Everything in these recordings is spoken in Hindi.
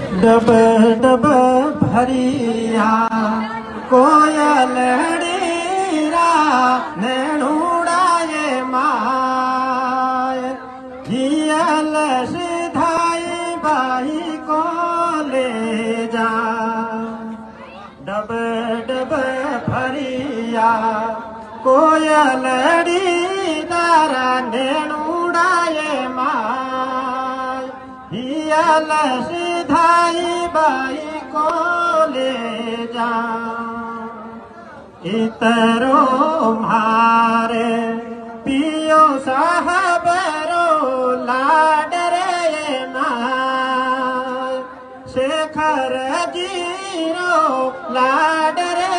डब डब भरिया कोयलड़ीरा नेणुड़ाए माय हियल सिधाई बाई को ले जा। डब डब भरिया कोयलड़ी तारा नेणुड़ाए माय हियल सिधाई बाई को ले जा। इतरो मारे पियो साहबरो लाडरे माय शेखर जीरो लाडरे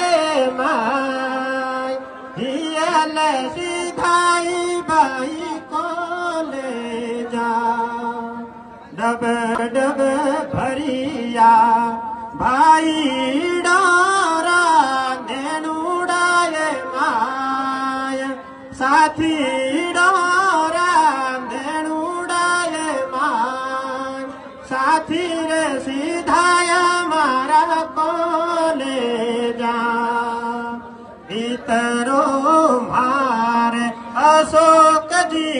माय हियल सिधाई बाई को ले जा। डब डब भरिया भाई डारा नेणुड़ाए माय साथी डारा नेणुड़ाए माय साथी रे सीधाया मारा को ले जा। इतरो मारे अशोक जी